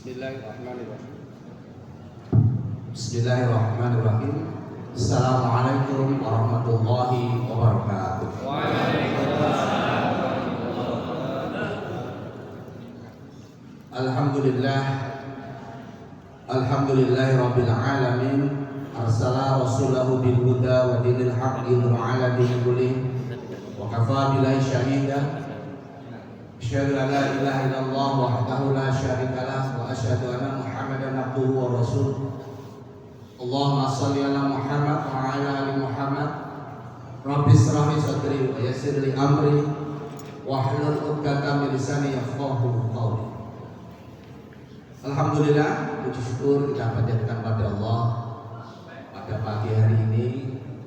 Bismillahirrahmanirrahim. Bismillahirrahmanirrahim. Assalamualaikum warahmatullahi wabarakatuh. Alhamdulillah. Alhamdulillahi rabbil alamin. Arsala rasulahu bil huda wa dinil haqqi ala dini kulli wa kafa billahi syahida. Asyhadu an la ilaha illallah wahdahu la syarika lah wa asyhadu anna Muhammadan abduhu wa rasuluh. Allahumma shalli ala Muhammad wa ala ali Muhammad. Rabbi shrah li sadri wa yassir li amri wahlul 'uqdatam min lisani yafqahu qawli. Alhamdulillah, puji syukur kita panjatkan pada Allah. Pada pagi hari ini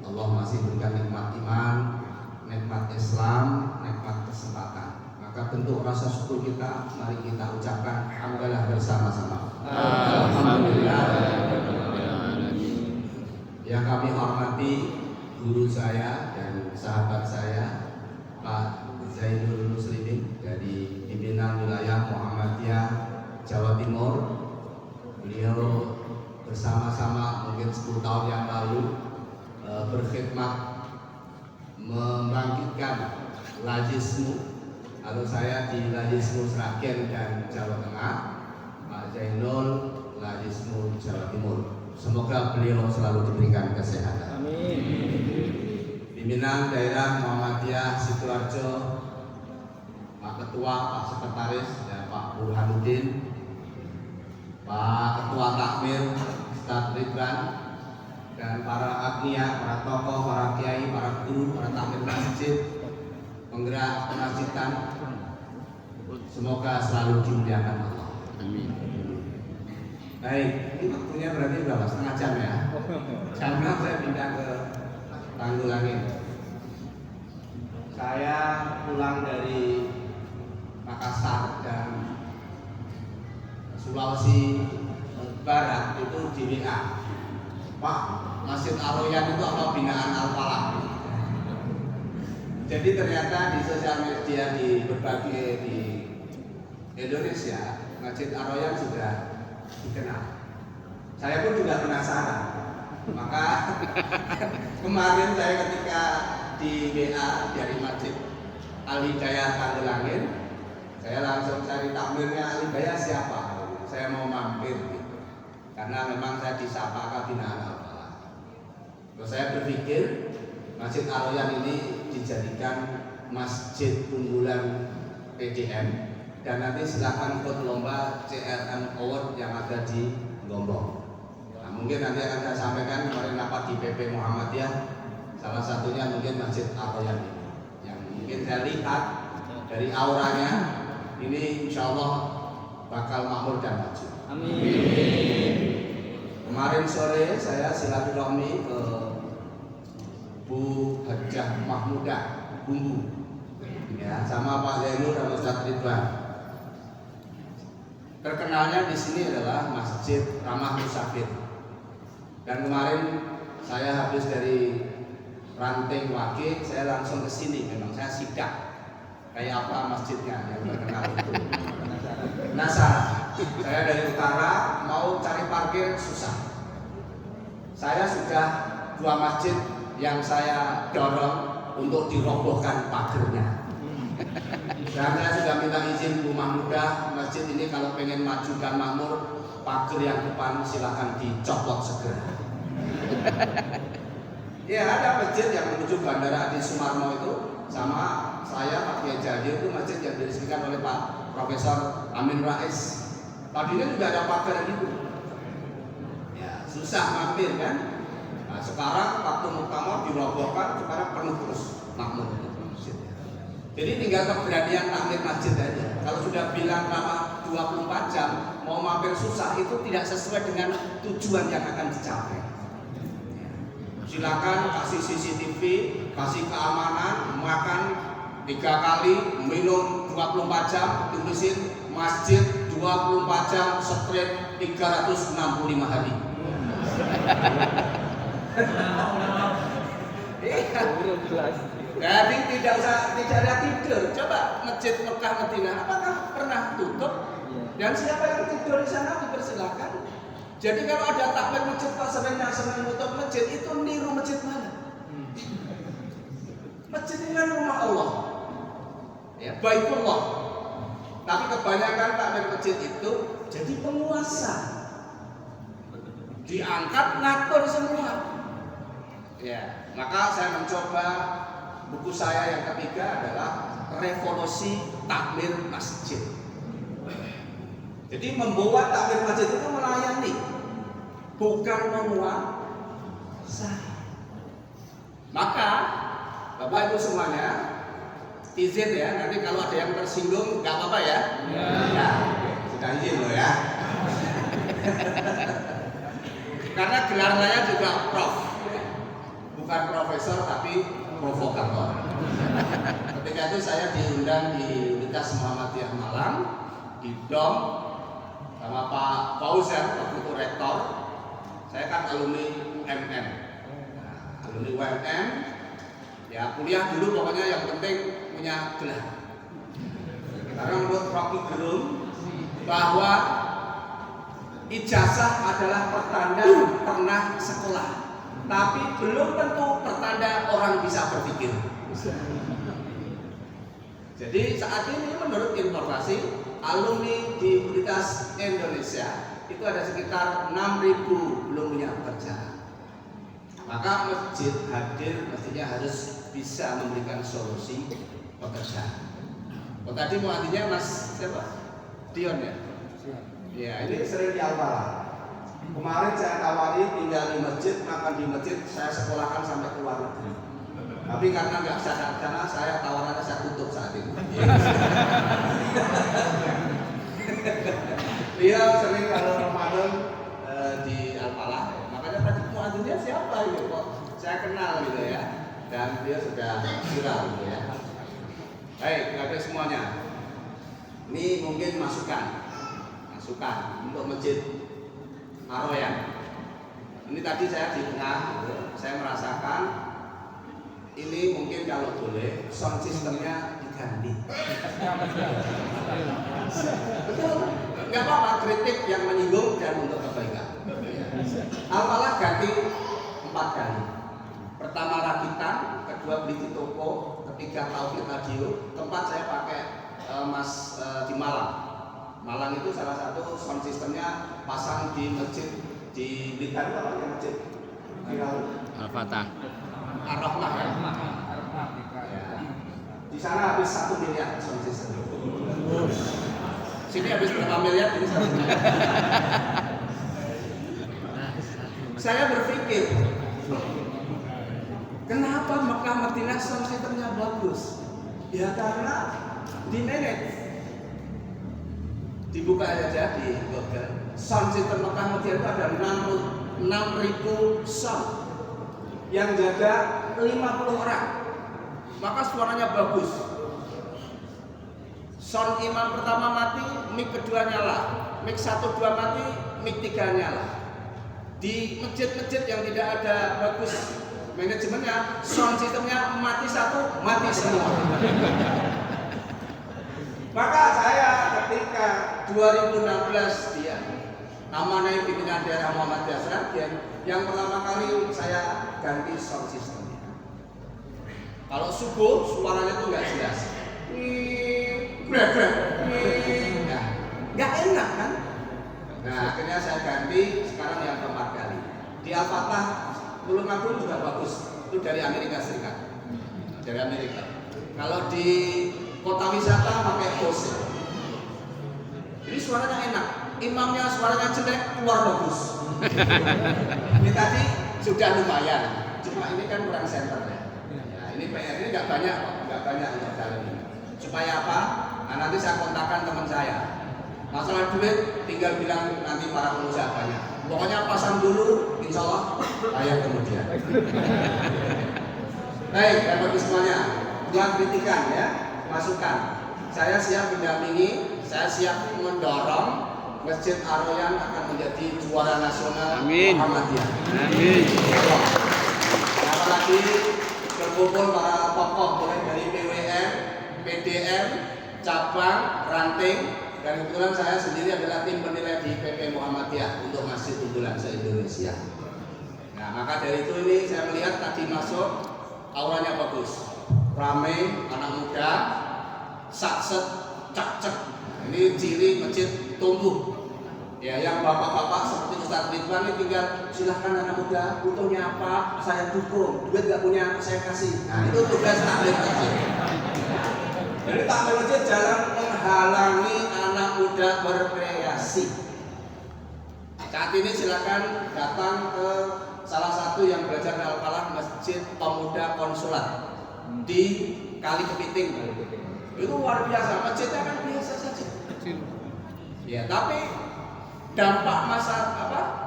Allah masih berikan nikmat iman, nikmat Islam, nikmat kesempatan. Maka bentuk rasa syukur kita, mari kita ucapkan alhamdulillah bersama-sama. Alhamdulillah. Yang kami hormati guru saya dan sahabat saya Pak Zainul Muslimin dari pimpinan wilayah Muhammadiyah Jawa Timur. Beliau bersama-sama mungkin 10 tahun yang lalu berkhidmat membangkitkan Lajismu. Lalu saya di Lajismu Sragen dan Jawa Tengah, Pak Zainul Lajismu Jawa Timur. Semoga beliau selalu diberikan kesehatan. Amin. Pimpinan daerah Muhammadiyah Sidoarjo, Pak Ketua, Pak Sekretaris, dan Pak Burhanuddin, Pak Ketua Takmir, Ustadz Ridwan, dan para agnia, para tokoh, para kiai, para guru, para takmir masjid, penggerak pemasjidan, semoga selalu dimuliakan Allah. Amin. Baik, ini waktunya berarti berapa? Setengah jam ya? Karena saya pindah ke Tanggulangin. Saya pulang dari Makassar dan Sulawesi Barat itu di WA. Pak, Masjid Ar-Royan itu apa binaan Al-Falah? Jadi ternyata di sosial media di berbagai di Indonesia, Masjid Ar-Royan sudah dikenal. Saya pun juga penasaran. Maka kemarin saya ketika di WA dari Masjid Al-Hidayah Tanggulangin, saya langsung cari takmirnya Al-Hidayah siapa? Saya mau mampir gitu. Karena memang saya disapa kabinaan Al-Falah. Terus saya berpikir Masjid Ar-Royan ini dijadikan masjid unggulan PDM. Dan nanti silakan ikut lomba CRM Award yang ada di Lombok. Nah, mungkin nanti akan saya sampaikan kemarin rapat di PP Muhammadiyah. Salah satunya mungkin Masjid Ar-Royan ini. Yang mungkin saya lihat dari auranya ini insya Allah bakal makmur dan maju. Amin. Kemarin sore saya silaturahmi ke Bu Hajah Mahmudah Bumbu, ya, sama Pak Zainul dan Ustadz Ridwan. Terkenalnya di sini adalah Masjid Ramah Musafir. Dan kemarin saya habis dari Ranting Wage, saya langsung ke sini. Memang saya sidak kayak apa masjidnya yang terkenal itu. Penasaran. Saya dari utara mau cari parkir susah. Saya sudah 2 masjid yang saya dorong untuk dirobohkan pagernya. Dan saya sudah minta izin Bu Mahmudah, masjid ini kalau pengen maju dan makmur, pagar yang depan silakan dicopot segera. Ya, ada masjid yang menuju Bandara Adi Sumarmo itu sama saya Pak Kiai Jadi itu masjid yang diresmikan oleh Pak Profesor Amin Rais. Tadinya juga ada pagar gitu. Ya, susah mampir kan? Nah, sekarang waktu muktamar dirobohkan, sekarang penuh terus makmur itu masjidnya. Jadi tinggal keberanian takmir masjid aja. Kalau sudah bilang ramah 24 jam, mau mampir susah itu tidak sesuai dengan tujuan yang akan dicapai. Silakan kasih CCTV, kasih keamanan, makan 3 kali, minum 24 jam, tulisin masjid 24 jam straight 365 hari. Jadi tidak ada tidur. Coba masjid Mekah Madinah, apakah pernah tutup? Dan siapa yang tidur di sana dipersilakan. Jadi kalau ada takmir masjid kok seringnya menutup masjid, itu niru masjid mana? Masjid ini kan rumah Allah, ya, Baitullah. Tapi kebanyakan takmir masjid itu jadi penguasa, diangkat ngatur semua. Ya, maka saya mencoba buku saya yang ketiga adalah Revolusi Takmir Masjid. Jadi membuat takmir masjid itu melayani, bukan menguasai. Maka Bapak Ibu semuanya izin ya, nanti kalau ada yang tersinggung nggak apa-apa ya. Ya, sudah izin loh ya. Karena gelar saya juga prof, bukan profesor tapi provokator. Ketika itu saya diundang di Universitas Muhammadiyah Malang, di DOM sama Pak Fauzan waktu itu rektor. Saya kan alumni UMM. Nah, alumni UMM ya kuliah dulu pokoknya yang penting punya gelar. Karena menurut Rocky Gerung bahwa ijazah adalah pertanda pernah sekolah, tapi belum tentu pertanda orang bisa berpikir. Jadi saat ini menurut informasi alumni di Universitas Indonesia itu ada sekitar 6.000 belum punya pekerjaan. Maka masjid hadir mestinya harus bisa memberikan solusi pekerjaan. Oh, tadi mau artinya Mas siapa? Dion ya? Ya, ini sering di Al-Falah. Kemarin saya tawari tinggal di masjid, makan di masjid, saya sekolahkan sampai ke luar negeri. Tapi karena nggak bisa ke sana, saya tawarannya saya tutup saat ini. Dia sering kalau Ramadan di Al-Falah, makanya tadi muadzinnya siapa gitu kok saya kenal gitu ya, dan dia sudah viral gitu ya. Baik, nggak ada semuanya. Ini mungkin masukan untuk masjid Aroyan. Ini tadi saya di tengah, gitu. Saya merasakan ini mungkin kalau boleh sound systemnya diganti. Betul, nggak apa-apa kritik yang menyinggung dan untuk kebaikan. Al-Falah ganti 4 kali. Pertama rakitan, kedua beli di toko, ketiga Taufik Radio. Tempat saya pakai Mas di Malang. Malang itu salah satu sound systemnya pasang di masjid di Blitar itu apa ya masjid? Al-Fatah. Ar-Rahmah ya. Ya. Di sana habis 1 miliar sound system. Sini habis berapa miliar ini 1 miliar. Saya berpikir, kenapa Mekah Madinah sound systemnya bagus? Ya karena di manage. Dibuka aja di Google. Sound system Mekah Madinah itu ada 6.000 sound. Yang jaga 50 orang. Maka suaranya bagus. Sound imam pertama mati, mic kedua nyala. Mic 1, 2 mati, mic 3 nyala. Di masjid-masjid yang tidak ada bagus manajemennya, sound systemnya mati 1, mati semua. Maka saya ketika 2016 dia amanai pimpinan daerah Muhammadiyah Sragen, yang pertama kali saya ganti sound systemnya. Kalau subuh suaranya tuh nggak jelas, nggak enak kan? Nah akhirnya saya ganti sekarang yang keempat kali. Di Al-Fatah Tulung Agung juga bagus, itu dari Amerika Serikat, dari Amerika. Kalau di kota wisata pakai Bose. Ini suaranya enak. Imamnya suaranya jelek, keluar bagus. Ini tadi sudah lumayan. Cuma ini kan kurang center ya. Nah, ini PR ini nggak banyak untuk dalam ini. Supaya apa? Nah, nanti saya kontakkan teman saya. Masalah duit tinggal bilang nanti para pengusaha banyak. Pokoknya pasang dulu, insya Allah bayar kemudian. Baik, dan bagi semuanya, buat kritikan ya. Masukan. Saya siap mendampingi, saya siap mendorong Masjid Aroyan akan menjadi juara nasional Muhammadiyah. Amin. Apalagi berkumpul para tokoh mulai dari PWN, PDM, cabang, ranting, dan kebetulan saya sendiri adalah tim penilai di PP Muhammadiyah untuk Masjid Unggulan se-Indonesia. Nah, maka dari itu ini saya melihat tadi masuk auranya bagus, ramai, anak muda, satset, cak-cak. Ini ciri masjid tumbuh. Ya, yang bapak-bapak seperti Ustadz Ridwan ini tinggal silahkan anak muda, butuhnya apa, saya dukung, duit gak punya, saya kasih. Nah, itu tugas takmir masjid. Jadi takmir masjid jangan menghalangi anak muda berkreasi. Saat ini silakan datang ke salah satu yang belajar Al-Falah, Masjid Pemuda Konsulat di Kali Kepiting. Itu luar biasa, masjidnya kan biasa saja. Ya, tapi dampak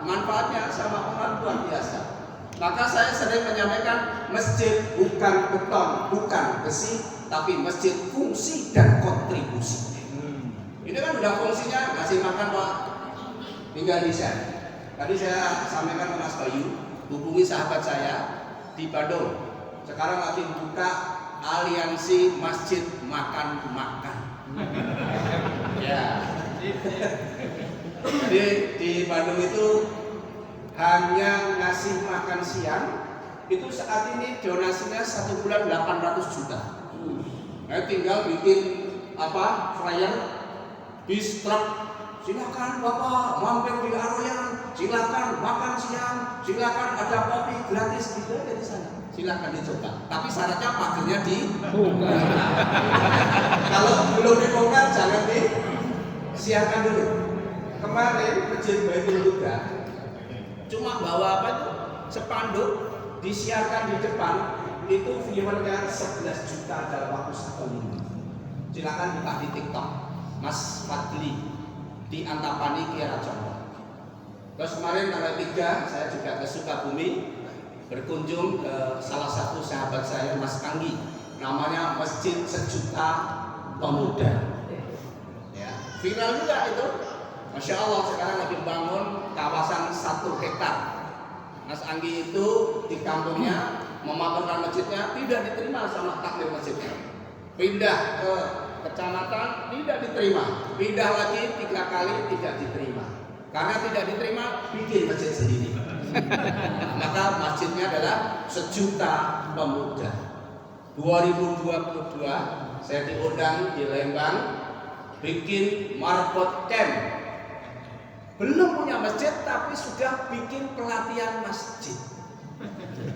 manfaatnya sama orang luar biasa. Maka saya sering menyampaikan masjid bukan beton, bukan besi, tapi masjid fungsi dan kontribusi. Ini kan udah fungsinya ngasih makan Pak, tinggal di-share. Tadi saya sampaikan ke Mas Bayu, hubungi sahabat saya di Bandung. Sekarang lagi buka aliansi masjid makan-makan. Ya. Jadi di Bandung itu hanya ngasih makan siang itu saat ini donasinya 1 bulan 800 juta. Tinggal bikin flyer bis truk, silakan Bapak mampir di Aroyan, silakan makan siang, silakan ada kopi gratis gitu aja di sana. Silakan dicoba. Tapi syaratnya pagernya kalau belum dibongkar jangan disiarkan dulu. Kemarin Masjid Baitul Huda cuma bawa spanduk disiarkan di depan itu viewernya 11 juta dalam waktu 1 minggu. Silakan buka di TikTok Mas Fadli di Antapani Kiara Condong. Terus kemarin tanggal 3 saya juga ke Sukabumi berkunjung ke salah satu sahabat saya Mas Anggi, namanya Masjid Sejuta Pemuda. Ya, viral juga itu. Masya Allah sekarang lagi bangun kawasan 1 hektar. Mas Anggi itu di kampungnya memamerkan masjidnya tidak diterima sama takmir masjidnya. Pindah ke kecamatan tidak diterima. Pindah lagi 3 kali tidak diterima. Karena tidak diterima bikin masjid sendiri. Maka masjidnya adalah Sejuta Pemuda. 2022 saya diundang di Lembang bikin marbot camp. Belum punya masjid tapi sudah bikin pelatihan masjid.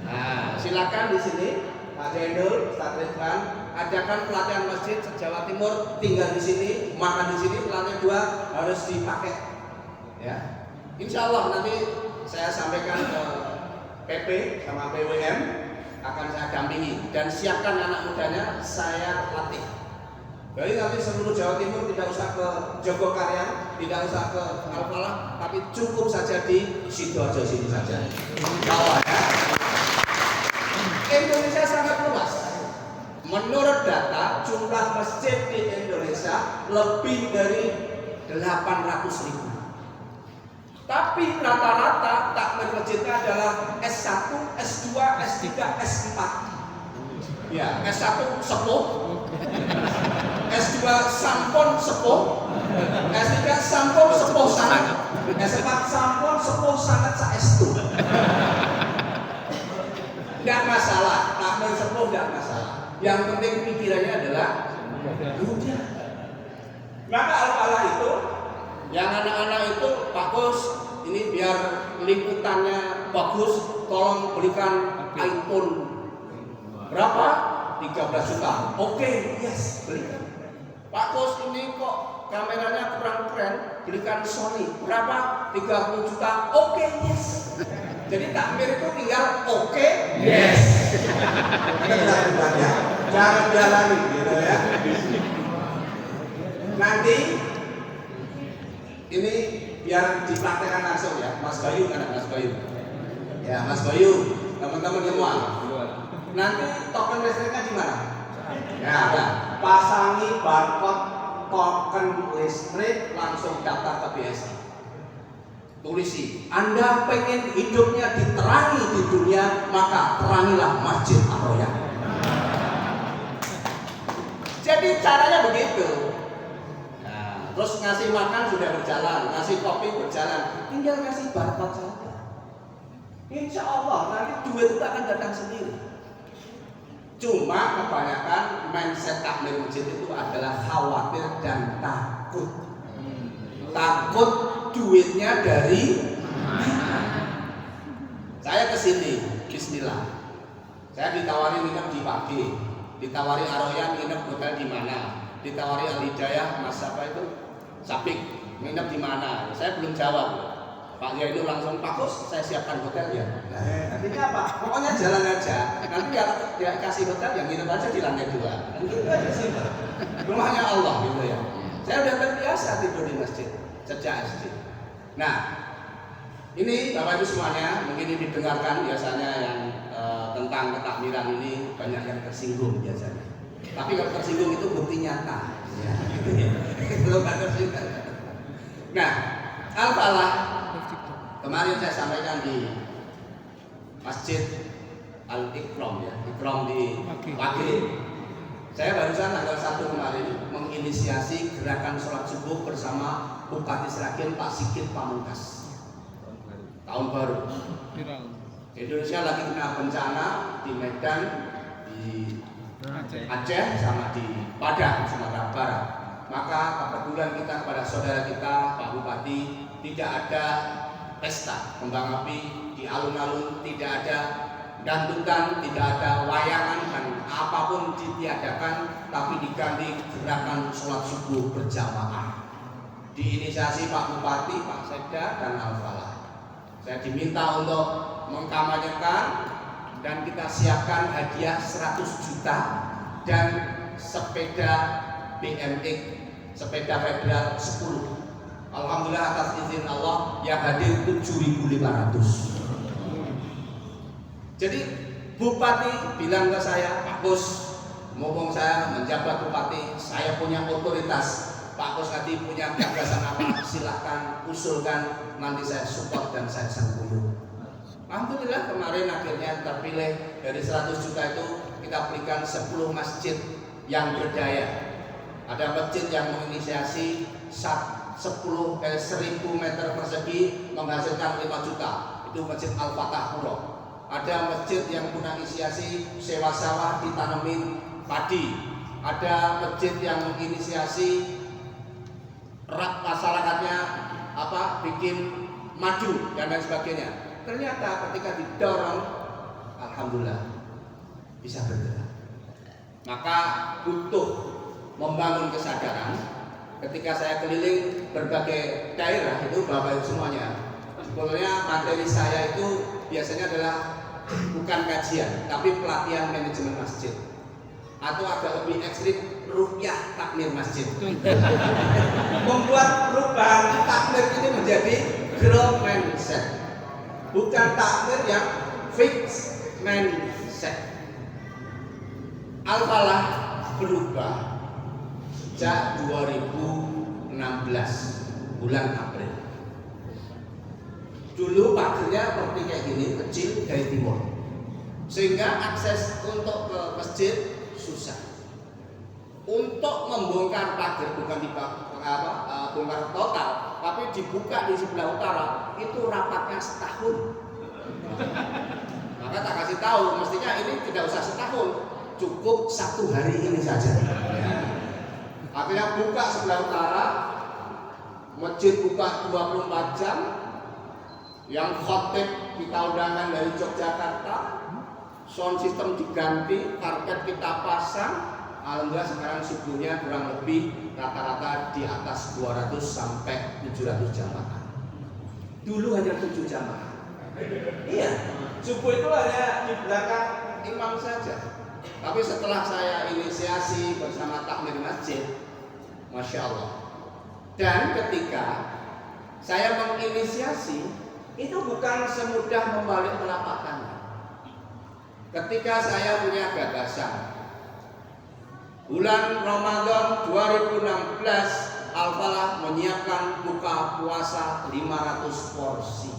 Nah, silakan di sini Pak Jendul, Ustadz Ridwan, adakan pelatihan masjid se-Jawa Timur, tinggal di sini, makan di sini, pelatihan 2 harus dipakai. Ya. Insya Allah nanti saya sampaikan ke PP sama PWM akan saya dampingi dan siapkan anak mudanya saya latih. Jadi nanti seluruh Jawa Timur tidak usah ke Jogokarian, tidak usah ke Al-Falah, tapi cukup saja di Sidoarjo sini saja. Jawa ya. Indonesia sangat luas. Menurut data jumlah masjid di Indonesia lebih dari 800.000. Tapi rata-rata takmir masjidnya adalah S1, S2, S3, S4. Ya, S1 sepuh, S2 sampun sepuh, S3 sampun sepuh sangat, S4 sampun sepuh sangat saestu. Tidak masalah, takmir sepuh tidak masalah. Yang penting pikirannya adalah mudah. Maka Al-Falah itu, yang anak-anak itu bagus, ini biar liputannya bagus, tolong belikan iPhone. Berapa? 13 juta. Oke, yes, belikan. Pak Kus, ini kok kameranya kurang keren, belikan Sony. Berapa? 30 juta. Oke, yes. Jadi takmir itu tinggal oke, yes. Jangan jalani gitu ya. Nanti ini biar dipraktekkan langsung ya, Mas Bayu kan, Mas Bayu. Ya, Mas Bayu, teman-teman semua. Nanti token listriknya di mana? Ya, pasangi barcode token listrik langsung daftar ke BSI. Tulisi, Anda pengen hidupnya diterangi di dunia, maka terangilah Masjid Ar-Royan. Jadi caranya begitu. Nah, Terus ngasih makan sudah berjalan, ngasih kopi berjalan, tinggal ngasih barcode saja. Insya Allah nanti duit itu akan datang sendiri. Cuma kebanyakan mindset takmir masjid itu adalah khawatir dan takut. Takut duitnya dari saya kesini, bismillah. Saya ditawari nginep di Pagi, ditawari Aroyan nginep hotel di mana, ditawari Al Hidayah Mas apa itu Sapik nginep di mana. Saya belum jawab. Pak Yai itu langsung Pak Kus, saya siapkan hotel ya. Artinya apa? Pokoknya jalan aja. Nanti dia kasih hotel yang nginep aja di lantai 2. Mungkin aja sih. Rumahnya Allah gitu ya. Saya udah terbiasa tidur di masjid sejak SD. Nah, ini Bapak Ibu semuanya mungkin ini didengarkan biasanya yang tentang ketakmiran ini banyak yang tersinggung biasanya. Tapi kalau tersinggung itu bukti nyata. Ya, gitu ya. Belum ada tersinggung. Nah, Al-Falah kemarin saya sampaikan di Masjid Al-Ikram ya, Ikram di Pagi. Saya barusan tanggal 1 kemarin menginisiasi gerakan sholat subuh bersama Bupati Sragen Pak Sigit Pamungkas. Tahun baru. Indonesia lagi kena bencana di Medan, di Aceh, sama di Padang, Sumatera Barat. Maka kepedulian kita kepada saudara kita Pak Bupati, tidak ada pesta kembang api di alun-alun, tidak ada dandutan, tidak ada wayangan dan apapun ditiadakan, tapi diganti gerakan sholat subuh berjamaah. Diinisiasi Pak Bupati, Pak Sekda dan Al-Falah. Saya diminta untuk mengkampanyekan dan kita siapkan hadiah 100 juta dan sepeda BMX, sepeda federal 10. Alhamdulillah atas izin Allah yang hadir 7.500. Jadi Bupati bilang ke saya, Pak Kus, ngomong saya menjabat Bupati, saya punya otoritas. Pak Kus nanti punya gagasan apa, silahkan usulkan, nanti saya support dan saya sanggup. Alhamdulillah kemarin akhirnya terpilih dari 100 juta itu kita berikan 10 masjid yang berdaya. Ada masjid yang menginisiasi 1000 meter persegi menghasilkan 5 juta. Itu Masjid Al-Fatah Puro. Ada masjid yang punya inisiasi sewa sawah ditanemin padi. Ada masjid yang menginisiasi masyarakatnya bikin madu dan lain sebagainya. Ternyata ketika didorong, alhamdulillah bisa bergerak. Maka butuh membangun kesadaran. Ketika saya keliling berbagai daerah itu Bapak Ibu semuanya, sebetulnya materi saya itu biasanya adalah bukan kajian, tapi pelatihan manajemen masjid. Atau agak lebih ekstrim, rukyah takmir masjid. Membuat perubahan takmir ini menjadi growth mindset, bukan takmir yang fixed mindset. Al-Falah berubah sejak 2016 bulan April. Dulu pagernya seperti kayak gini, kecil dari timur, sehingga akses untuk ke masjid susah. Untuk membongkar pagar bukan bongkar total, tapi dibuka di sebelah utara, itu rapatnya setahun. Maka tak kasih tahu, mestinya ini tidak usah setahun, cukup 1 hari ini saja. Akhirnya buka sebelah utara, masjid buka 24 jam, yang khotib kita undangan dari Yogyakarta, sound system diganti, karpet kita pasang. Alhamdulillah sekarang subuhnya kurang lebih rata-rata di atas 200 sampai 700 jamaah. Dulu hanya 7 jamaah. Iya, subuh itu hanya di belakang imam saja. Tapi setelah saya inisiasi bersama takmir masjid, Masya Allah. Dan ketika saya menginisiasi, itu bukan semudah membalik telapak tangan. Ketika saya punya gagasan, bulan Ramadan 2016, Al-Falah menyiapkan buka puasa 500 porsi.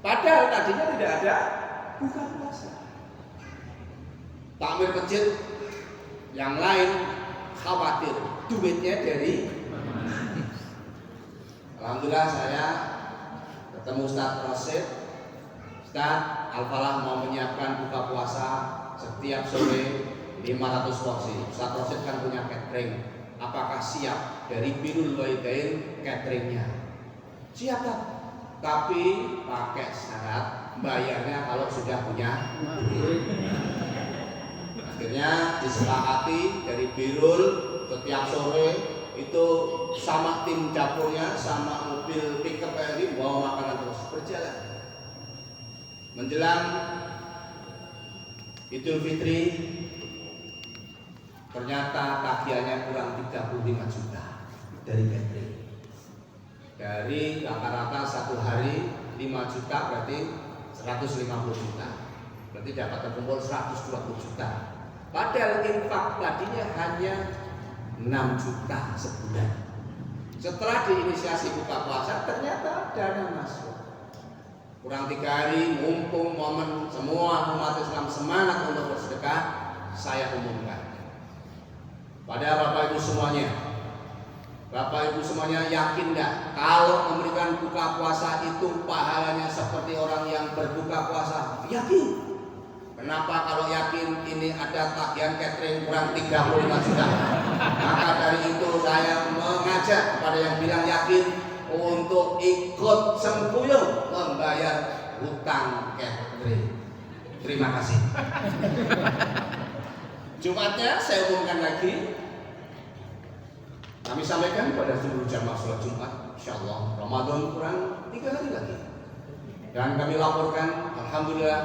Padahal tadinya tidak ada buka puasa. Takmir masjid yang lain khawatir duitnya dari Alhamdulillah saya ketemu Ustaz Rosid. Ustaz, Al-Falah mau menyiapkan buka puasa setiap sore 500 porsi. Ustaz Rosid kan punya catering. Apakah siap dari Birrul Walidain cateringnya? Siap tak? Tapi pakai syarat bayarnya kalau sudah punya duit. Akhirnya disepakati dari Birrul setiap sore itu sama tim dapurnya, sama mobil pickup ini bawa makanan terus berjalan. Menjelang Idul Fitri ternyata tagihannya kurang 35 juta dari catering. Dari rata-rata satu hari 5 juta berarti 150 juta. Berarti dapat terkumpul 120 juta. Padahal infak tadinya hanya 6 juta sebulan. Setelah diinisiasi buka puasa ternyata dana masuk. Kurang 3 hari, mumpung momen semua umat Islam semangat untuk bersedekah, saya umumkan. Pada Bapak Ibu semuanya yakin enggak kalau memberikan buka puasa itu pahalanya seperti orang yang berbuka puasa? Yakin. Kenapa kalau yakin ini ada tagihan catering kurang 35 juta? Maka dari itu saya mengajak kepada yang bilang yakin untuk ikut sempuyung membayar hutang catering. Terima kasih. Jumatnya saya umumkan lagi. Kami sampaikan pada seluruh jamaah sholat Jumat, insyaallah Ramadan kurang 3 hari lagi. Dan kami laporkan, alhamdulillah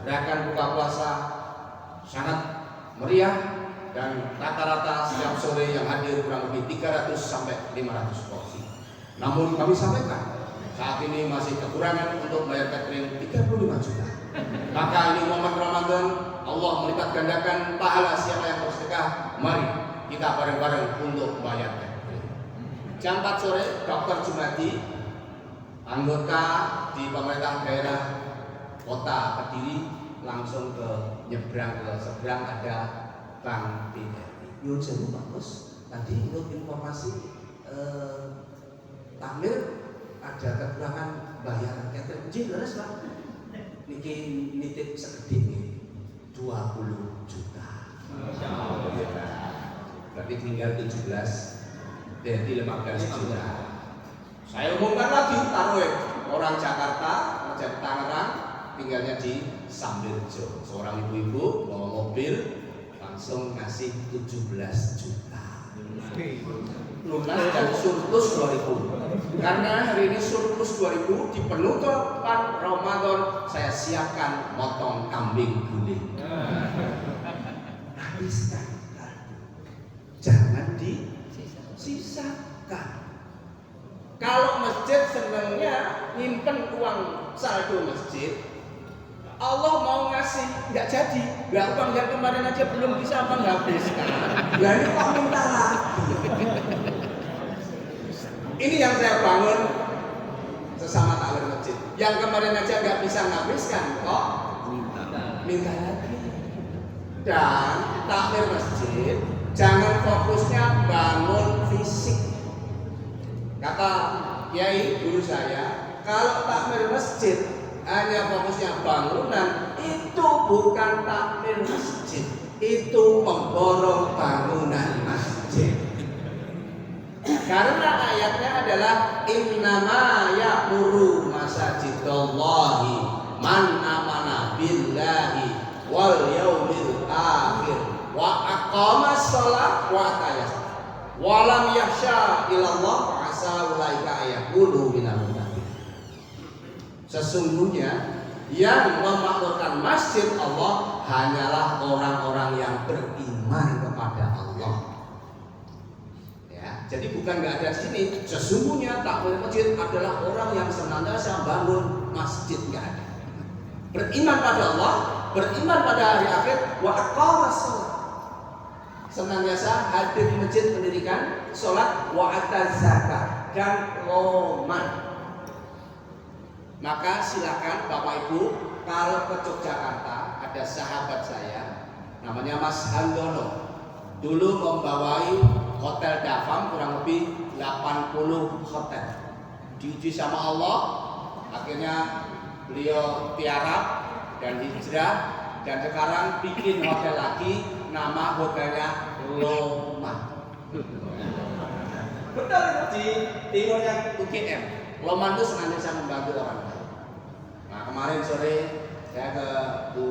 gerakan buka puasa sangat meriah dan rata-rata setiap sore yang hadir kurang lebih 300 sampai 500 porsi. Namun kami sampaikan saat ini masih kekurangan untuk bayar catering 35 juta. Maka ini momen Ramadan, Allah melipat gandakan pahala siapa yang bersedekah. Mari kita bareng-bareng untuk bayar catering. Jam 4 sore Dr. Jumadi, anggota di pemerintah daerah Kota Kediri, langsung ke nyebrang ke seberang ada Bank BRI. Yo jadi bagus. Tadi menurut informasi takmir ada kekurangan bayar catering. Jelas Pak. Niki nitip segede 20 juta. Berarti tinggal 17 dari 15 juta. Saya umumkan lagi taruh orang Jakarta kerja di Tangerang, tinggalnya di Sambiljo. Seorang ibu-ibu bawa mobil langsung ngasih 17 juta. Lunas dan surplus 2000. Karena hari ini surplus 2000 di penutupan Ramadan saya siapkan motong kambing guling. Habiskan. Jangan disisakan. Kalau masjid senangnya nyimpen uang saldo masjid, Allah mau ngasih nggak jadi. Lah uang yang kemarin aja belum bisa menghabiskan. Lah ini kok minta lagi. Ini yang saya bangun sesama takmir masjid. Yang kemarin aja nggak bisa menghabiskan kok minta lagi. Dan takmir masjid jangan fokusnya bangun fisik. Kata Kiai guru saya, kalau takmir masjid hanya fokusnya bangunan, itu bukan takmir masjid, itu memborong bangunan masjid. Karena ayatnya adalah innama ya'muru masajidallahi man amana billahi wal yaumil akhir wa aqamas shalah wa atayas wa lam yakhsha illallah asa ulaika ayakunu minal muttaqin. Sesungguhnya yang memakmurkan masjid Allah hanyalah orang-orang yang beriman kepada Allah. Ya, jadi bukan nggak ada di sini. Sesungguhnya takmir masjid adalah orang yang senantiasa bangun masjid, nggak ada. Beriman pada Allah, beriman pada hari akhir, wa aqamas shalah. Senantiasa hadir di masjid mendirikan sholat, wa ataz zakat dan roman. Maka silakan Bapak Ibu, kalau ke Yogyakarta ada sahabat saya namanya Mas Handono, dulu membawai hotel Davam kurang lebih 80 hotel diuji sama Allah, akhirnya beliau tiarap dan hijrah, dan sekarang bikin hotel lagi, nama hotelnya Loman. Betul, di timurnya UGM. Loman itu senantiasa membantu orang. Nah, kemarin sore saya ke Bu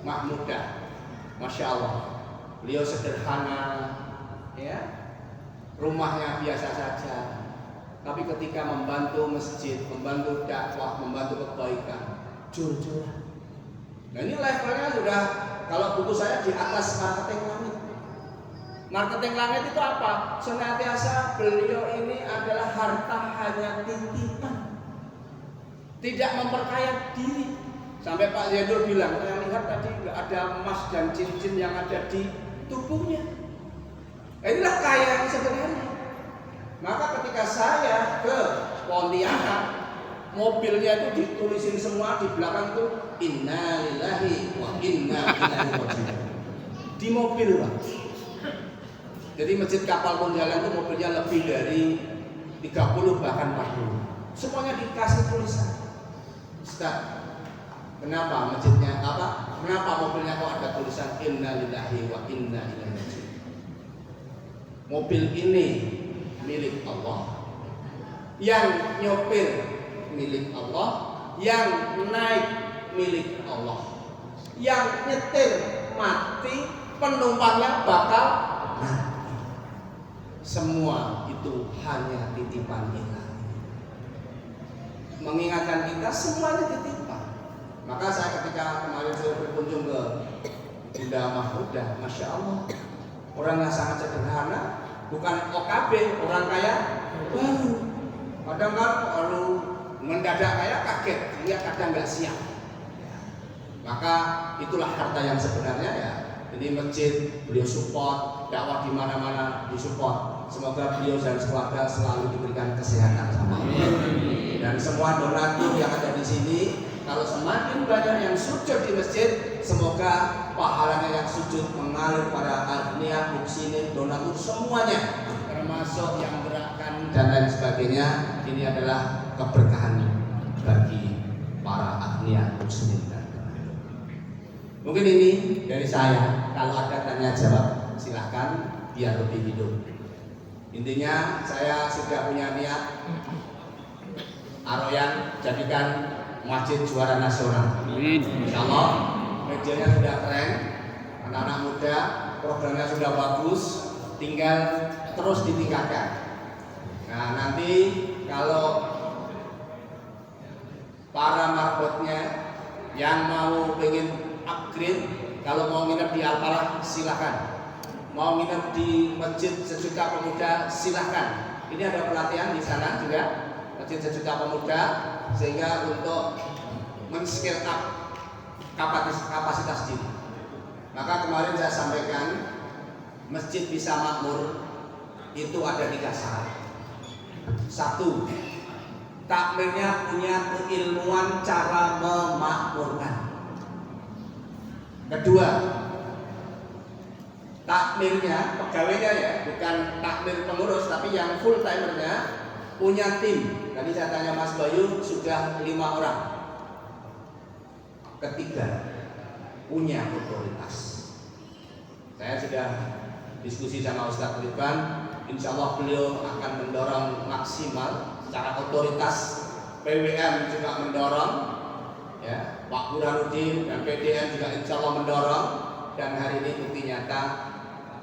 Mahmudah, Masya Allah, beliau sederhana, ya, rumahnya biasa saja, tapi ketika membantu masjid, membantu dakwah, membantu kebaikan, jujur. Nah, ini levelnya sudah, kalau buku saya di atas marketing langit. Marketing langit itu apa? Senantiasa beliau ini adalah harta hanya titipan, tidak memperkaya diri. Sampai Pak Zainul bilang, saya lihat tadi nggak ada emas dan cincin yang ada di tubuhnya. Inilah kaya yang sebenarnya. Maka ketika saya ke Pontianak, mobilnya itu ditulisin semua di belakang itu Inna lillahi wa inna ilaihi raji'un. Di mobil, Pak. Jadi masjid Kapal Punjalan itu mobilnya lebih dari 30 bahkan 40. Semuanya dikasih tulisan. Ustaz, kenapa masjidnya apa? Kenapa mobilnya kok ada tulisan Inna lillahi wa inna ilaihi raji'un? Mobil ini milik Allah, yang nyopir milik Allah, yang naik milik Allah, yang nyetir mati, penumpangnya bakal mati. Semua itu hanya titipan ilahi. Mengingatkan kita semuanya titipan. Maka saya ketika kemarin saya berkunjung ke Bunda Mahmudah, Masya Allah, orang yang sangat sederhana, bukan OKB, orang kaya baru. Kadang kan kalau mendadak kaya kaget, dia kadang nggak siap. Maka itulah harta yang sebenarnya, ya. Ini masjid beliau support, dakwah di mana-mana disupport. Semoga beliau dan keluarga selalu diberikan kesehatan sama Allah. Dan semua donatur yang ada di sini, kalau semakin banyak yang sujud di masjid, semoga pahalanya yang sujud mengalir pada agnia, muksinin, donatur semuanya, termasuk yang gerakan dan lain sebagainya. Ini adalah keberkahan bagi para agnia, muksinin dan donatur. Mungkin ini dari saya. Kalau ada tanya jawab, silahkan, biar lebih hidup. Intinya saya sudah punya niat Aroyan jadikan masjid juara nasional. Insya Allah medianya sudah keren, anak-anak muda, programnya sudah bagus, tinggal terus ditingkatkan. Nah, nanti kalau para marbotnya yang mau pengen upgrade, kalau mau nginep di Al-Falah silakan. Mau nginep di Masjid Sejuta Pemuda silahkan. Ini ada pelatihan di sana juga, Masjid Sejuta Pemuda, sehingga untuk men-scale up kapasitas diri. Maka kemarin saya sampaikan, masjid bisa makmur itu ada 3 syarat. 1, takmirnya punya keilmuan cara memakmurkan. Kedua, takmirnya, pegawainya, ya, bukan takmir pengurus, tapi yang full timernya punya tim. Tadi saya tanya Mas Bayu, sudah 5 orang. Ketiga, punya otoritas. Saya sudah diskusi sama Ustadz Ridwan, insya Allah beliau akan mendorong maksimal secara otoritas. PWM juga mendorong, ya, Pak Burhanuddin dan PDN juga insya Allah mendorong. Dan hari ini bukti nyata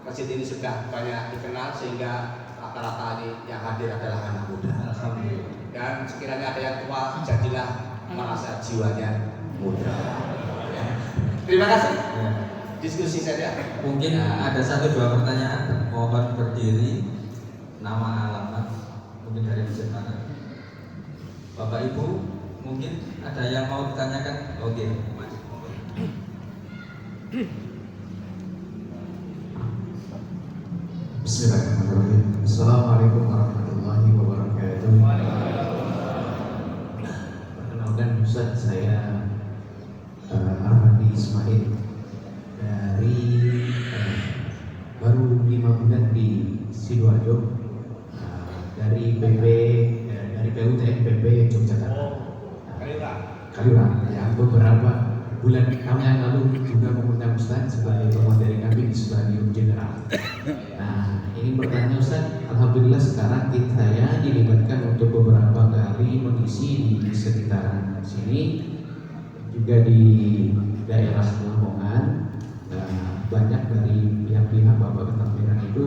masjid ini sudah banyak dikenal, sehingga rata-rata ini yang hadir adalah anak muda. Dan sekiranya ada yang tua, jadilah merasa jiwanya muda. Ya. Terima kasih. Ya. Diskusi saja. Mungkin ada 1-2 pertanyaan. Mohon berdiri, nama, alamat, mungkin dari masjid mana. Bapak Ibu, mungkin ada yang mau ditanyakan? Oke, maju. Bismillahirrahmanirrahim. Assalamualaikum warahmatullahi wabarakatuh. Perkenalkan Ustaz, saya Arhandi Ismail dari baru 5 bulan di Sidoarjo, dari PUTM bulan kami yang lalu juga mengundang Ustaz sebagai pemoteri kami di Subhanium General. Nah, ini pertanyaan Ustaz, alhamdulillah sekarang saya dilibatkan untuk beberapa kali mengisi di sekitaran sini, juga di daerah Lamongan. Nah, banyak dari pihak-pihak Bapak Ketampiran itu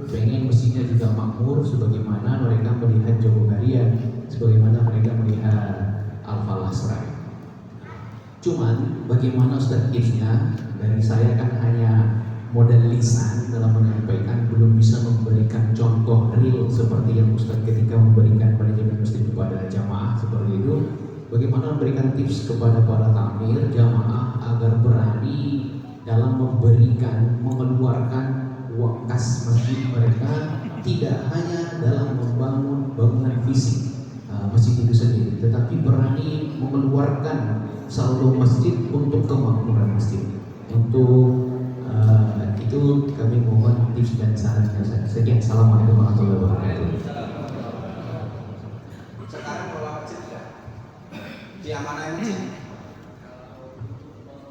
pengen mestinya juga makmur sebagaimana mereka melihat Jogokarian, sebagaimana mereka melihat Al-Falah Serai. Cuman bagaimana Ustaz tipsnya? Dari saya kan hanya modal lisan dalam menyampaikan, belum bisa memberikan contoh real seperti yang Ustaz ketika memberikan manajemen masjid kepada jamaah seperti itu. Bagaimana memberikan tips kepada para takmir jamaah agar berani dalam memberikan, mengeluarkan uang kas masjid mereka, tidak hanya dalam membangun bangunan fisik masjid itu sendiri, tetapi berani mengeluarkan saldo masjid untuk kemakmuran masjid. Untuk itu kami mohon tips dan sarannya. Sekian, assalamualaikum warahmatullahi wabarakatuh. Sekarang kelola masjid ya, diamanai masjid,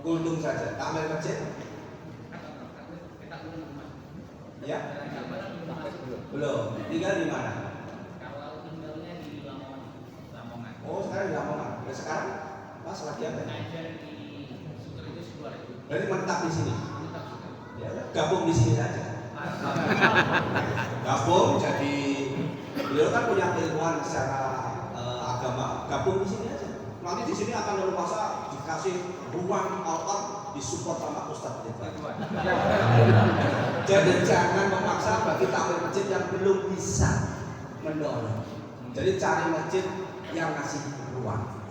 gulung saja, tampil masjid, ya, belum, tinggal di mana? Oh, sekarang di Lamongan. Ya, sekarang pas lagi apa? Berarti menetap di sini. Ya, gabung di sini saja. Gabung jadi, beliau kan punya keilmuan secara agama, gabung di sini aja. Nanti di sini akan leluasa dikasih ruang altar disupport sama Ustadz. Jadi jangan memaksa bagi takmir masjid yang belum bisa mendorong. Jadi cari masjid yang ngasih ruang.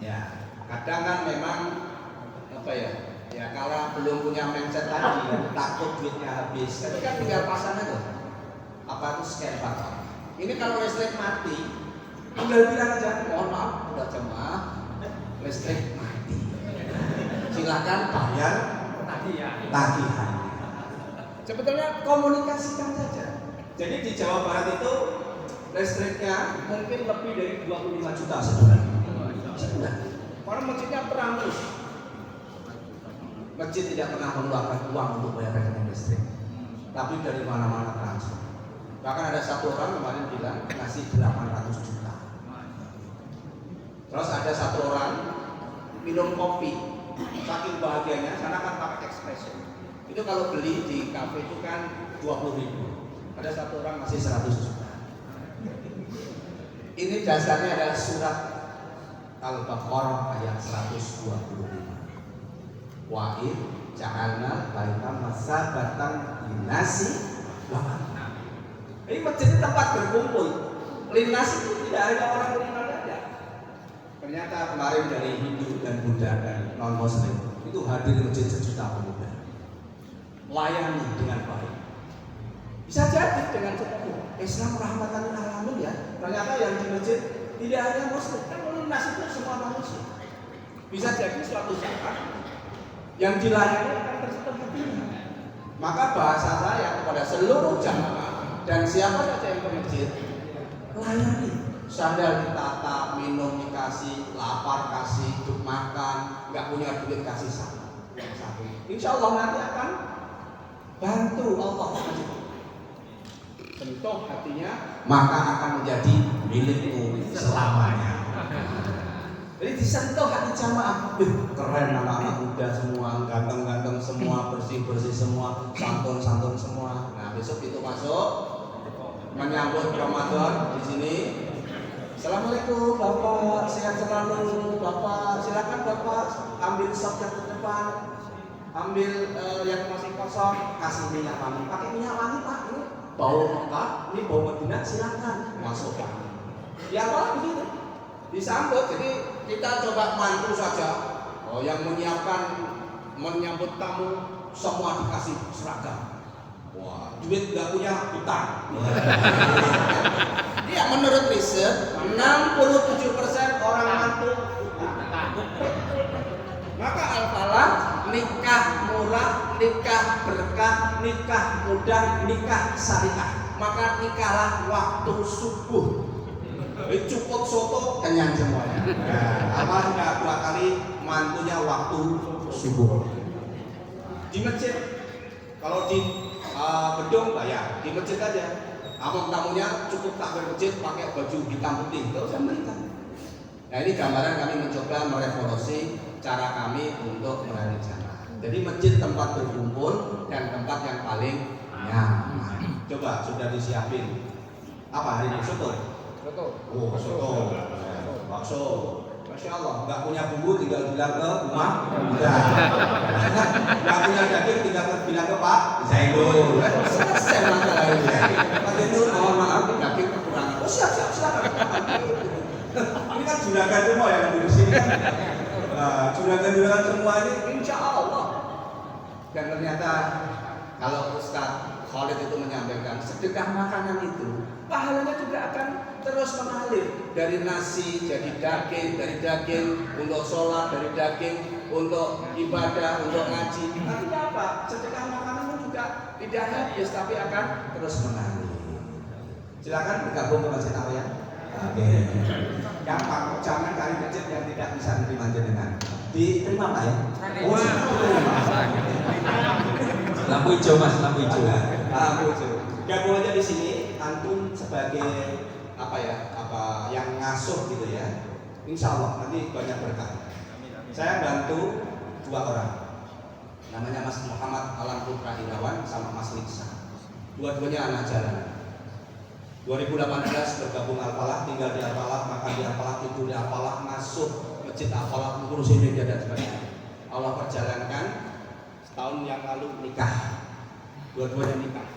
Ya, kadang kan memang apa ya? Ya kalau belum punya mindset tadi, takut duitnya habis. Tapi kan tinggal pasang aja. Apa itu scan barcode. Ini kalau listrik mati, tinggal bilang aja, mohon maaf, udah jemaah, listrik mati. Silakan bayar tagihan. Sebetulnya komunikasikan saja. Jadi di Jawa Barat itu listriknya mungkin lebih dari 25 juta sebulan. Karena masjidnya perangus. Masjid tidak pernah mengeluarkan uang untuk bayar rekening listrik, tapi dari mana-mana transfer. Bahkan ada satu orang kemarin bilang ngasih 800 juta. Terus ada satu orang minum kopi, saking bahagianya, karena kan pakai espresso. Itu kalau beli di kafe itu kan 20.000. Ada satu orang ngasih 100 juta. Ini dasarnya adalah surat Al-Baqarah ayat 125. Wa'id ja'alna baita masabatan linasi wa amna. Ini masjid tempat berkumpul. Linnas itu tidak hanya orang beriman saja. Ternyata kemarin dari Hindu dan Buddha dan non Muslim itu hadir di masjid 1 juta pemuda. Layani dengan baik. Bisa jadi dengan seperti Islam rahmatan lil alamin ya. Ternyata yang di masjid tidak hanya Muslim, kan linnas itu semua manusia. Bisa jadi suatu saat yang dilayani akan tersentuh hatinya. Maka bahasa saya kepada seluruh jamaah dan siapa saja yang ke masjid, layani. Sandal ditata, minum dikasih, lapar kasih, untuk makan, nggak punya duit kasih sama. Yang satu, insya Allah nanti akan bantu Allah masjid. Sentuh hatinya, maka akan menjadi milikmu selamanya. Jadi disentuh hati jamaah, keren anak-anak muda semua, ganteng-ganteng semua, bersih-bersih semua, santun-santun semua. Nah besok itu masuk menyambut Ramadan di sini. Assalamualaikum Bapak, sehat selalu Bapak. Silakan Bapak ambil sop yang ke depan, ambil yang masih kosong, kasih minyak wangi. Pakai minyak wangi Pak, ini bau Mekah, ini bau Madinah, silakan masukkan. Ya apa begitu? Disambut, jadi kita coba mantu saja. Oh, yang menyiapkan menyambut tamu semua dikasih seragam. Wah, duit nggak punya hutang. Iya, menurut riset 67% orang mantu hutang. Maka Al-Falah nikah murah, nikah berkah, nikah mudah, nikah syariah. Maka nikahlah waktu subuh. Cukup soto kenyang semuanya. Nah, apa sudah 2 kali mantunya waktu subuh. Di masjid, kalau di gedung bayar, di masjid aja. Tamu-tamunya cukup takbir masjid pakai baju hitam putih, nggak usah mereka. Nah ini gambaran kami mencoba merevolusi cara kami untuk melayani jamaah. Jadi masjid tempat berkumpul dan tempat yang paling nyaman. Coba sudah disiapin apa hari ini? Soto. Oh soto. Bakso. Masya Allah, nggak punya bumbu tinggal bilang ke rumah. Nggak punya daging tinggal bilang ke Pak Zainul. Selesai masalah ini. Pak Zainul mohon maaf daging kekurangan. Oh siap. Ini kan juragan semua yang ada di sini kan. Juragan semua ini insya Allah. Dan ternyata kalau Ustaz Khalid itu menyampaikan sedekah makanan itu pahalanya juga akan terus mengalir dari nasi jadi daging, dari daging untuk sholat, dari daging untuk ibadah, untuk ngaji. Artinya apa? Sedekah makanan itu juga tidak habis tapi akan terus mengalir. Silakan bergabung ke Masjid Al-Ya. Oke. Gampang, jangan cari masjid yang tidak bisa menerima jenengan. Diterima Pak ya? Lampu hijau Mas, lampu hijau. Lampu hijau. Gabung aja di sini, antum sebagai apa yang ngasuh gitu ya. Insya Allah nanti banyak berkah. Saya bantu 2 orang. Namanya Mas Muhammad Alam Putra Irawan sama Mas Liksa. Dua-duanya anak jalanan. 2018 bergabung Al-Falah, tinggal di Al-Falah, makan di Al-Falah, tidur di Al-Falah, masuk masjid Al-Falah, ngurusin media dan sebagainya. Allah perjalankan, setahun yang lalu nikah, dua-duanya nikah.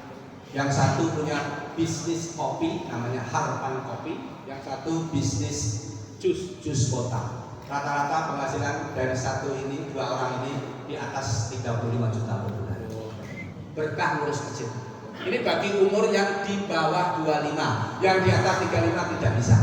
Yang satu punya bisnis kopi, namanya Harpan Kopi. Yang satu bisnis jus kota. Rata-rata penghasilan dari dua orang ini di atas 35 juta per bulan. Berkah ngurus masjid. Ini bagi umur yang di bawah 25, yang di atas 35 tidak bisa.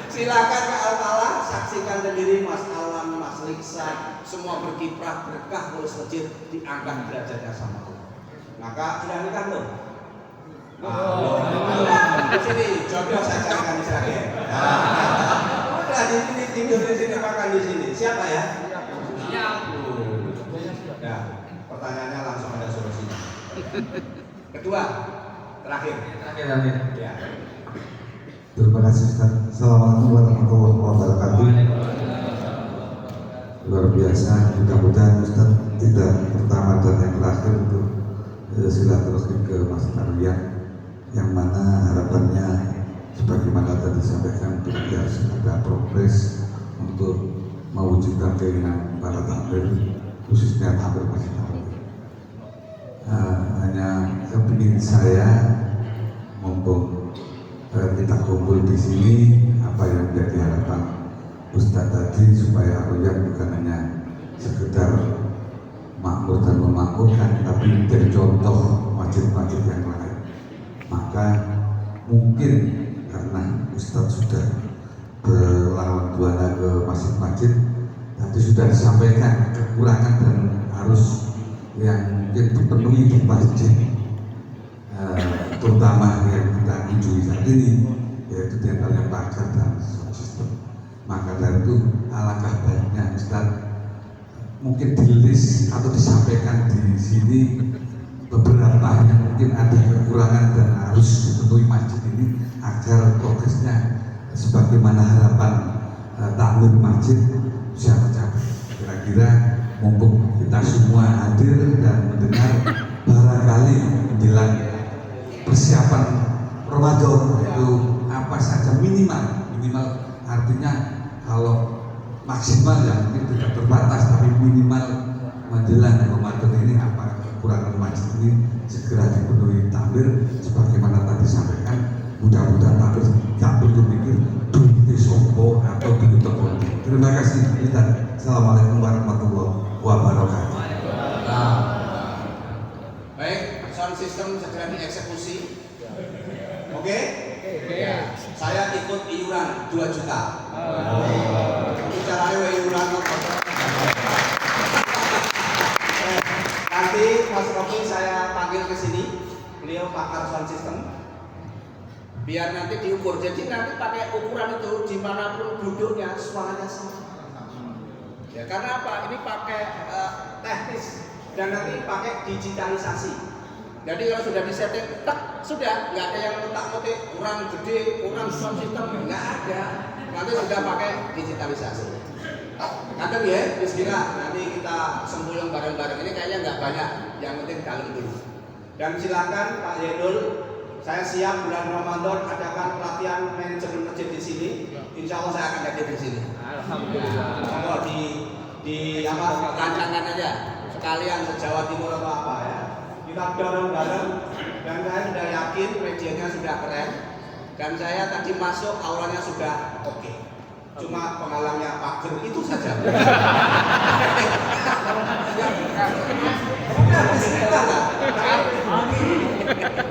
Silakan ke Al-Falah, saksikan sendiri Mas Alam, Mas Liksa, semua berkiprah berkah ngurus masjid, diangkat derajatnya sama Allah. Maka sudah nikah belum? Di sini jodoh saya carikan di Sragen. Udah di sini tidur di sini makan di sini. Siapa ya? Siap. Ya. Pertanyaannya langsung ada solusinya. Kedua, terakhir. Ya. Terima kasih Ustaz. Assalamualaikum warahmatullahi wabarakatuh. Luar biasa. Mudah-mudahan Ustaz tidak pertama dan yang terakhir untuk silaturahmi ke Mas Aryan, yang mana harapannya sebagaimana tadi disampaikan biar ada progres untuk mewujudkan keinginan para takmir, khususnya takmir Masjid Al-Ya. Hanya kepingin saya mumpung kita kumpul di sini, apa yang menjadi harapan Ustadz tadi supaya Al-Ya bukan hanya sekedar makmur dan memakmurkan, tapi menjadi contoh masjid-masjid yang lain. Maka mungkin karena Ustadz sudah berlawan buana ke masjid-masjid, tadi sudah disampaikan kekurangan dan harus yang mungkin dipenuhi di masjid, terutama yang kita kunjungi saat ini, yaitu diantaranya pagar dan sound system. Maka dari itu alangkah baiknya Ustaz mungkin di list atau disampaikan di sini beberapa yang mungkin ada kekurangan dan harus dipenuhi masjid ini agar progresnya sebagaimana harapan takmir masjid bisa tercapai. Kira-kira mumpung kita semua hadir dan mendengar, barangkali menjelang persiapan Ramadan itu apa saja minimal artinya kalau maksimal ya mungkin tidak terbatas, tapi minimal menjelang Ramadan ini apa kekurangan masjid ini segera dipenuhi takmir sebagaimana tadi disampaikan. Mudah-mudahan takmir tidak perlu mikir duit sopo atau duit toko. Terima kasih dan assalamualaikum warahmatullahi wabarakatuh. Baik, sound system segera dieksekusi. Oke? Ya. Saya ikut iuran 2 juta. Bicaranya iuran nanti Mas Rocky saya panggil ke sini. Beliau pakar sound system. biar nanti diukur. Jadi nanti pakai ukuran itu dimanapun duduknya suaranya sama. Ya karena apa? Ini pakai teknis dan nanti pakai digitalisasi. Jadi kalau sudah disetting, tak sudah nggak ada yang otak-otik kurang gede, kurang sound system, nggak ada. Nanti sudah pakai digitalisasi. Nanti ya, bismillah. Nanti kita sembulung bareng-bareng. Ini kayaknya nggak banyak, yang penting dalam dulu. Dan silakan Pak Yenul, saya siap bulan Ramadan adakan pelatihan manajemen masjid di sini. Insya Allah saya akan hadir di sini. Alhamdulillah. Kalau di apa rancangan aja, sekalian se-Jawa Timur atau apa ya. Kita dorong bareng dan saya sudah yakin medianya sudah keren dan saya tadi masuk auranya sudah oke. Cuma penghalangnya pager itu saja.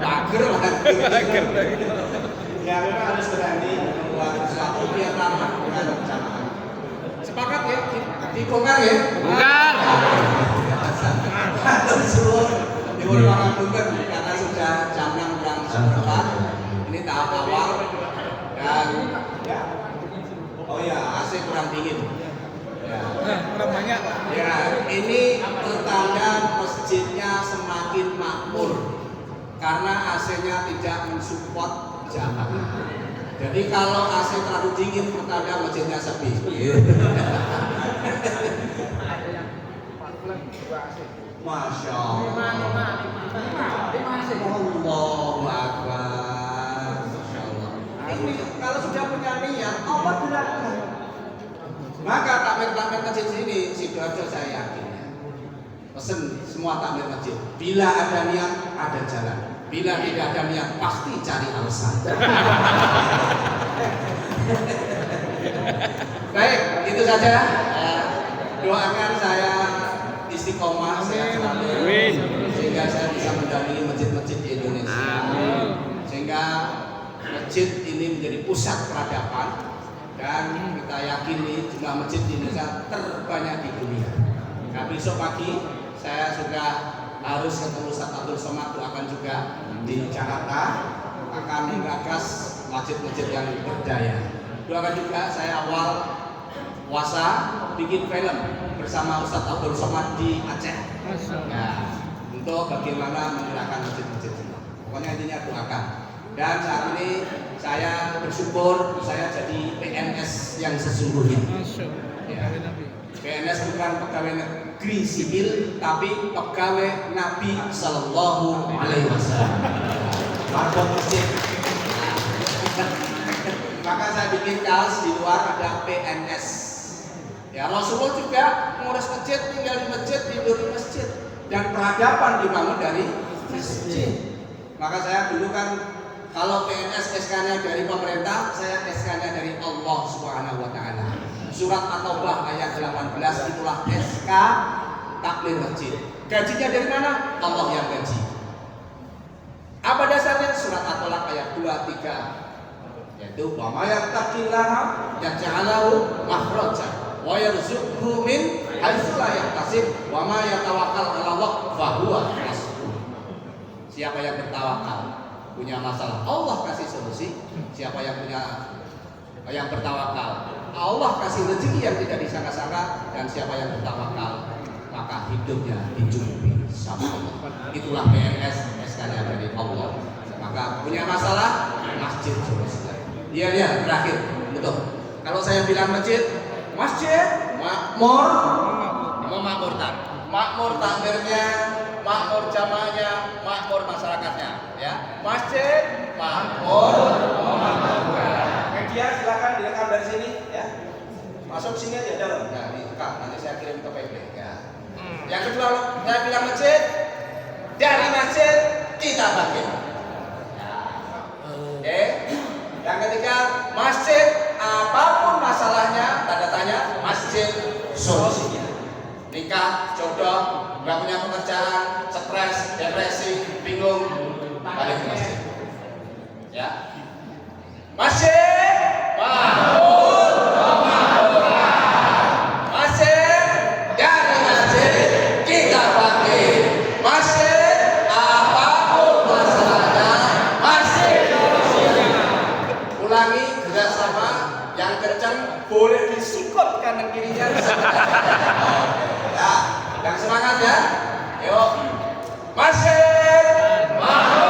Pager lah. Ya memang harus berani membuat sesuatu biar ramah dengan jamaah. Sepakat ya? Dibongkar ya? Bukan. Seluruh Dibuat bukan karena sudah jam 6 kurang seperempat. Ini tahap awal dan ya. Oh ya, AC kurang dingin. Ya. Kurang banyak. Ya, ini pertanda masjidnya semakin makmur karena AC-nya tidak mensupport jamaah. Jadi kalau AC terlalu dingin pertanda masjidnya sepi. Masya Allah. Allahu Akbar. Masya Allah. Ini kalau sudah punya niat, Allah gunakan. Maka takmir masjid sini, Sidoarjo saya yakin. Pesen semua takmir masjid. Bila ada niat, ada jalan. Bila tidak ada niat, pasti cari alasan. Baik, itu saja. Doakan saya istiqomah, sehat selalu, sehingga saya bisa mendampingi masjid-masjid di Indonesia. Sehingga masjid ini menjadi pusat peradaban dan kita yakini jumlah masjid di Indonesia terbanyak di dunia. Nah, besok pagi saya sudah harus ketemu Ustaz Abdul Somad akan juga di Jakarta akan menggagas masjid-masjid yang berdaya. Doakan juga saya awal puasa bikin film bersama Ustaz Abdul Somad di Aceh. Ya, untuk bagaimana menggerakkan masjid-masjid semua. Pokoknya intinya doakan. Dan saat ini saya bersyukur saya jadi PNS yang sesungguhnya. Ya. PNS bukan pegawai negeri sipil, tapi pegawai Nabi Sallallahu Alaihi Wasallam. Marbot masjid. Maka saya bikin kaos di luar ada PNS. Ya, Rasulullah juga mengurus masjid, tinggal di masjid, tidur di masjid, dan peradaban dibangun dari masjid. Maka saya dulu kan kalau PNS SK-nya dari pemerintah, saya SK-nya dari Allah Subhanahu wa taala. Surat At-Taubah ayat 18 itulah SK takmir masjid. Gajinya dari mana? Allah yang gaji. Apa dasarnya? Surat At-Talaq ayat 2, 3. Yaitu wa may yattaqillaha yaj'alhu makhraja wa yarzuqhu min haitsu la yahtasib wa may yatawakkal 'ala Allah fa huwa hasbuh. Siapa yang bertawakal punya masalah, Allah kasih solusi. Siapa yang bertawakal, Allah kasih rezeki yang tidak disangka-sangka. Dan siapa yang bertawakal, maka hidupnya dicukupi sama Allah. Itulah PNS SK-nya dari Allah. Maka punya masalah, masjid solusinya. Iya, terakhir, betul. Kalau saya bilang masjid makmur, memakmur tak? Makmur takmirnya, makmur jamaahnya, makmur masyarakatnya, ya. Masjid makmur, media silakan direkam dari sini, ya. Masuk sini aja dalam, ya, direkam. Nanti saya kirim ke PP, ya. Yang kedua, saya bilang masjid, dari masjid kita bangkit. Oke. Yang ketiga, masjid apapun masalahnya, tanda tanya, masjid solusinya. Nikah, jodoh, nggak punya pekerjaan, stres, depresi, bingung, balik ke masjid. Ya, masjid makmur, masjid dari masjid kita bangkit. Masjid apapun masalahnya, masjid solusinya. disikut kanan kirinya. Oke, ya, yang semangat ya. Yuk, masih.